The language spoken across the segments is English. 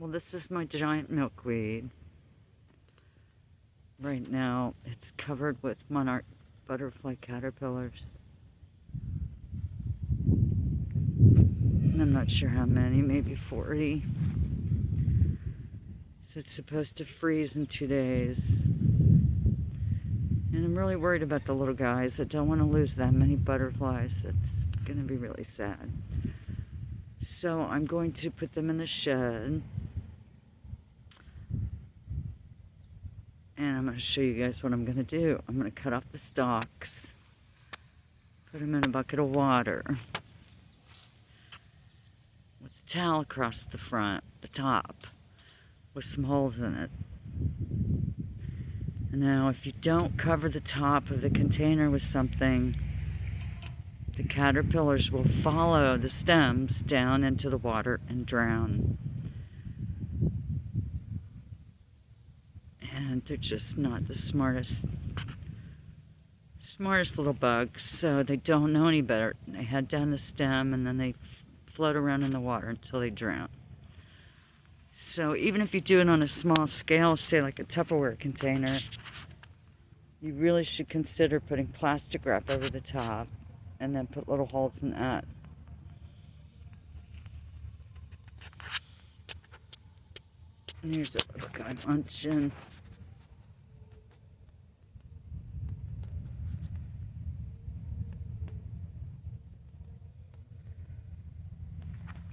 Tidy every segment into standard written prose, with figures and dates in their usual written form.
Well, this is my giant milkweed. Right now, it's covered with monarch butterfly caterpillars. And I'm not sure how many, maybe 40. So it's supposed to freeze in 2 days. And I'm really worried about the little guys. I don't want to lose that many butterflies. It's going to be really sad. So I'm going to put them in the shed. And I'm going to show you guys what I'm going to do. I'm going to cut off the stalks. Put them in a bucket of water. With a towel across the front, the top, with some holes in it. Now, if you don't cover the top of the container with something, the caterpillars will follow the stems down into the water and drown. And they're just not the smartest little bugs, so they don't know any better. They head down the stem and then they float around in the water until they drown. So even if you do it on a small scale, say like a Tupperware container, you really should consider putting plastic wrap over the top and then put little holes in that. And here's a little guy munching.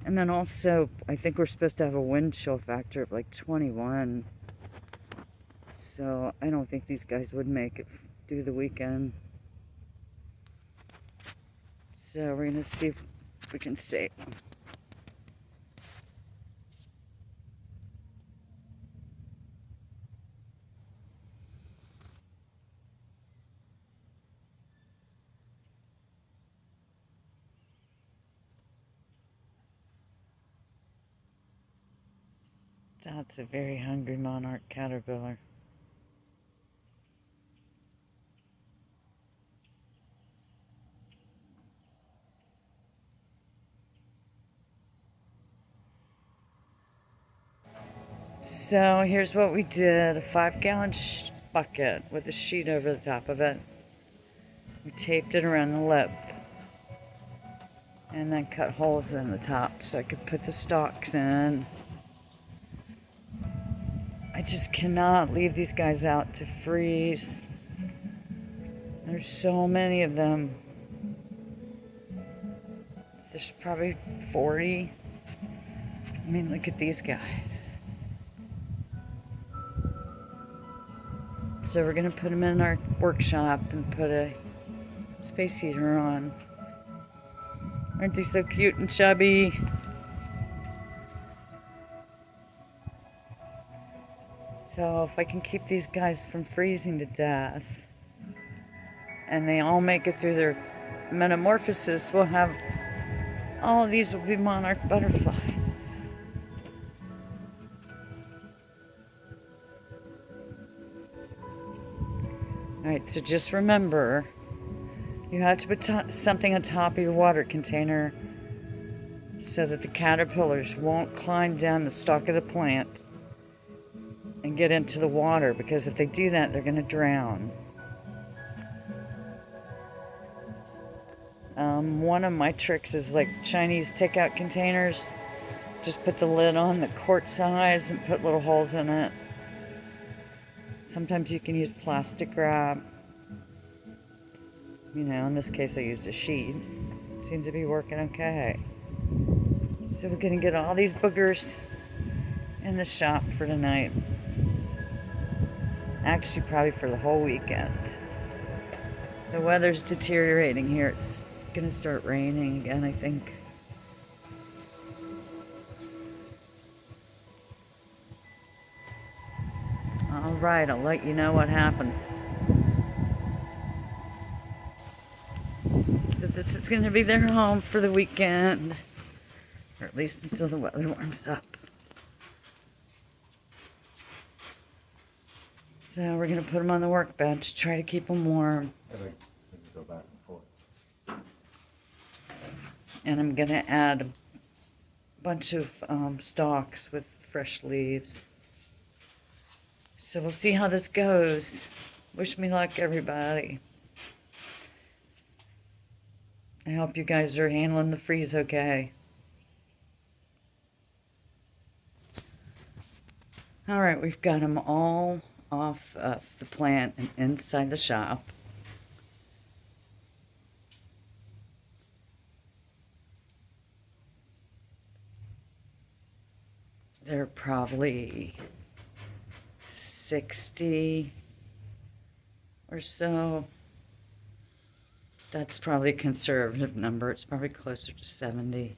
And then also, I think we're supposed to have a wind chill factor of like 21. So I don't think these guys would make it through the weekend. So we're going to see if we can save them. That's a very hungry monarch caterpillar. So here's what we did. A 5-gallon bucket with a sheet over the top of it. We taped it around the lip. And then cut holes in the top so I could put the stalks in. I just cannot leave these guys out to freeze. There's so many of them. There's probably 40. I mean, look at these guys. So we're gonna put them in our workshop and put a space heater on. Aren't they so cute and chubby? So if I can keep these guys from freezing to death, and they all make it through their metamorphosis, we'll have, all of these will be monarch butterflies. Alright, so just remember, you have to put something on top of your water container so that the caterpillars won't climb down the stalk of the plant and get into the water, because if they do that, they're going to drown. One of my tricks is like Chinese takeout containers. Just put the lid on the quart size and put little holes in it. Sometimes you can use plastic wrap. You know, in this case I used a sheet. Seems to be working okay. So we're going to get all these boogers in the shop for tonight. Actually, probably for the whole weekend. The weather's deteriorating here. It's going to start raining again, I think. All right, I'll let you know what happens. So this is going to be their home for the weekend, or at least until the weather warms up. So we're going to put them on the workbench, try to keep them warm. Go back and forth. And I'm going to add a bunch of stalks with fresh leaves. So we'll see how this goes. Wish me luck, everybody. I hope you guys are handling the freeze okay. All right, we've got them all off of the plant and inside the shop. They're probably 60 or so. That's probably a conservative number. It's probably closer to 70.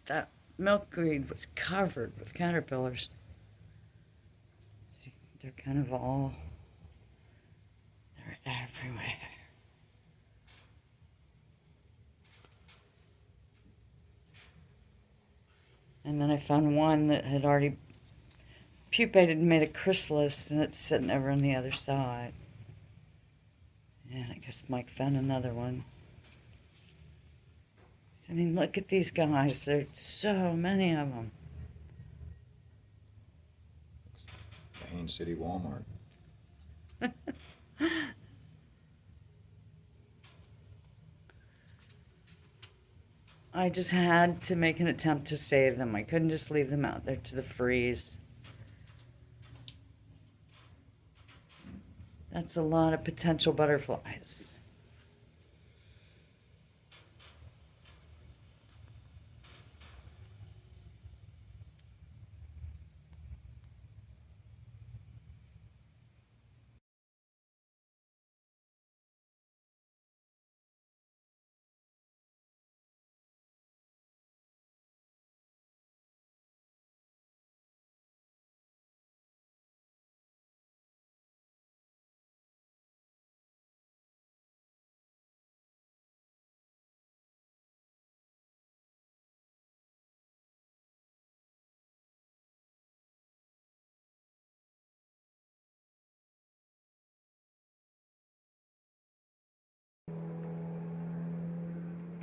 That milkweed was covered with caterpillars. They're kind of all, they're everywhere. And then I found one that had already pupated and made a chrysalis, and it's sitting over on the other side. And I guess Mike found another one. So, I mean, look at these guys. There's so many of them. The Haines City Walmart. I just had to make an attempt to save them. I couldn't just leave them out there to the freeze. That's a lot of potential butterflies.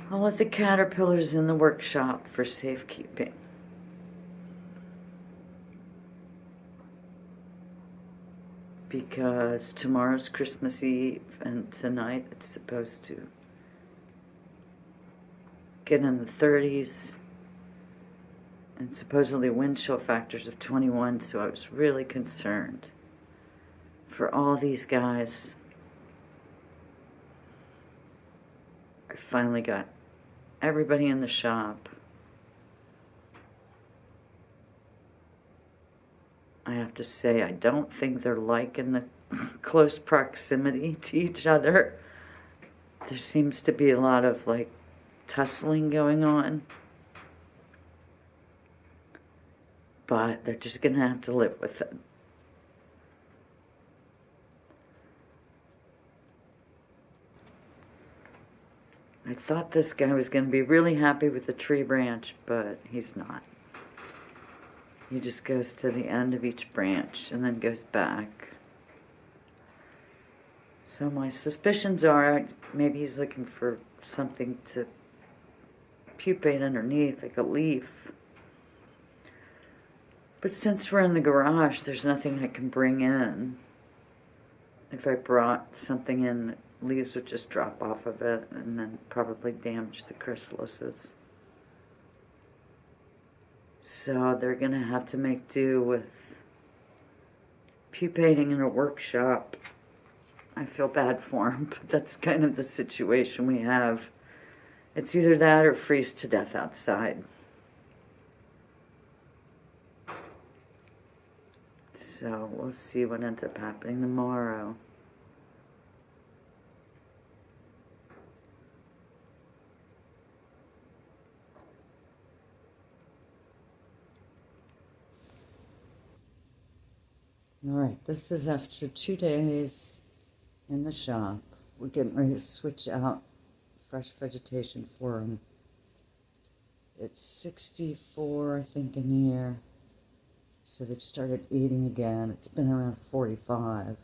I'll let the caterpillars in the workshop for safekeeping. Because tomorrow's Christmas Eve and tonight it's supposed to get in the 30s and supposedly wind chill factors of 21, so I was really concerned for all these guys. I finally got everybody in the shop. I have to say, I don't think they're liking the close proximity to each other. There seems to be a lot of like tussling going on. But they're just going to have to live with it. I thought this guy was going to be really happy with the tree branch, but he's not. He just goes to the end of each branch and then goes back. So my suspicions are maybe he's looking for something to pupate underneath, like a leaf. But since we're in the garage, there's nothing I can bring in. If I brought something in, leaves would just drop off of it and then probably damage the chrysalises. So they're going to have to make do with pupating in a workshop. I feel bad for them, but that's kind of the situation we have. It's either that or freeze to death outside. So we'll see what ends up happening tomorrow. Alright, this is after 2 days in the shop. We're getting ready to switch out fresh vegetation for them. It's 64, I think, in here. So they've started eating again. It's been around 45.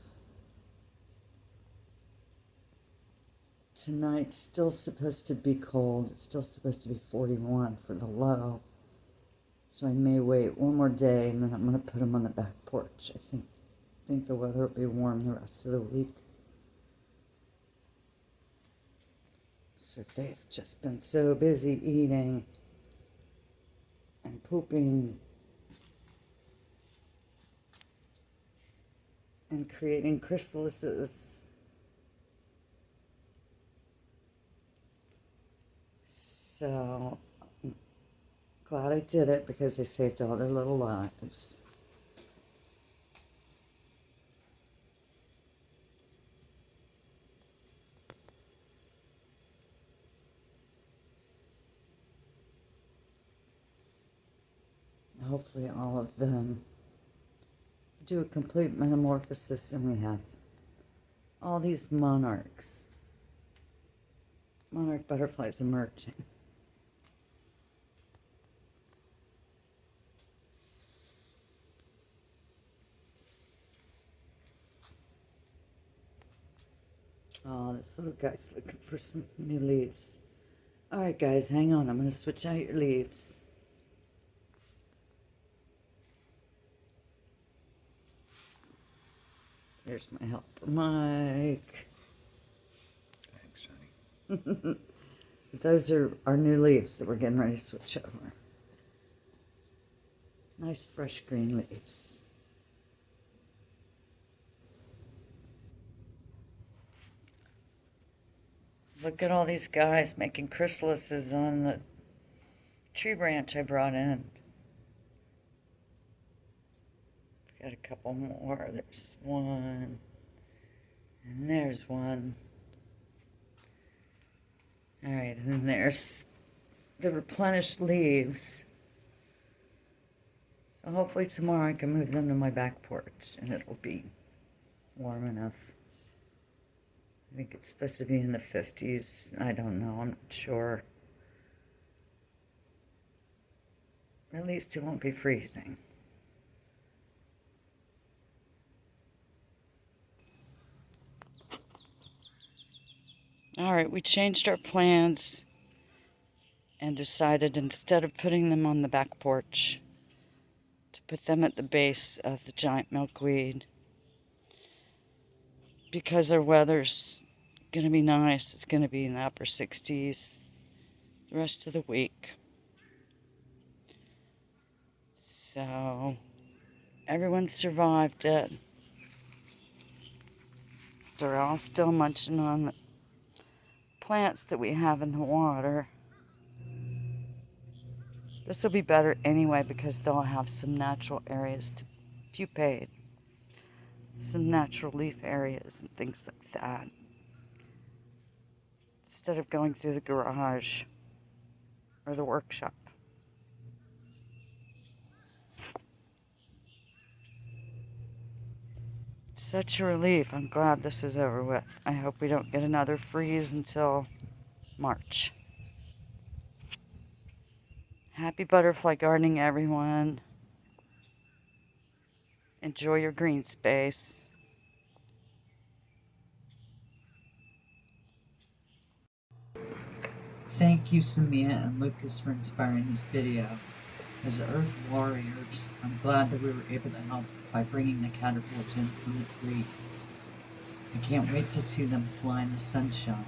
tonight's still supposed to be cold. It's still supposed to be 41 for the low. So I may wait one more day and then I'm going to put them on the back porch. I think the weather will be warm the rest of the week. So they've just been so busy eating and pooping and creating chrysalises. So I'm glad I did it because they saved all their little lives. Hopefully all of them do a complete metamorphosis and we have all these monarchs. Monarch butterflies emerging. Oh, this little guy's looking for some new leaves. Alright guys, hang on. I'm going to switch out your leaves. There's my helper, Mike. Thanks, honey. Those are our new leaves that we're getting ready to switch over. Nice fresh green leaves. Look at all these guys making chrysalises on the tree branch I brought in. Got a couple more. There's one. And there's one. Alright, and then there's the replenished leaves. So hopefully tomorrow I can move them to my back porch and it'll be warm enough. I think it's supposed to be in the 50s. I don't know. I'm not sure. At least it won't be freezing. Alright, we changed our plans and decided instead of putting them on the back porch, to put them at the base of the giant milkweed. Because our weather's going to be nice, it's going to be in the upper 60s the rest of the week. So, everyone survived it. They're all still munching on the plants that we have in the water. This will be better anyway because they'll have some natural areas to pupate. Some natural leaf areas and things like that. Instead of going through the garage or the workshop. Such a relief. I'm glad this is over with. I hope we don't get another freeze until March. Happy butterfly gardening, everyone. Enjoy your green space. Thank you, Samia and Lucas, for inspiring this video. As Earth warriors, I'm glad that we were able to help by bringing the caterpillars in from the freeze. I can't wait to see them fly in the sunshine.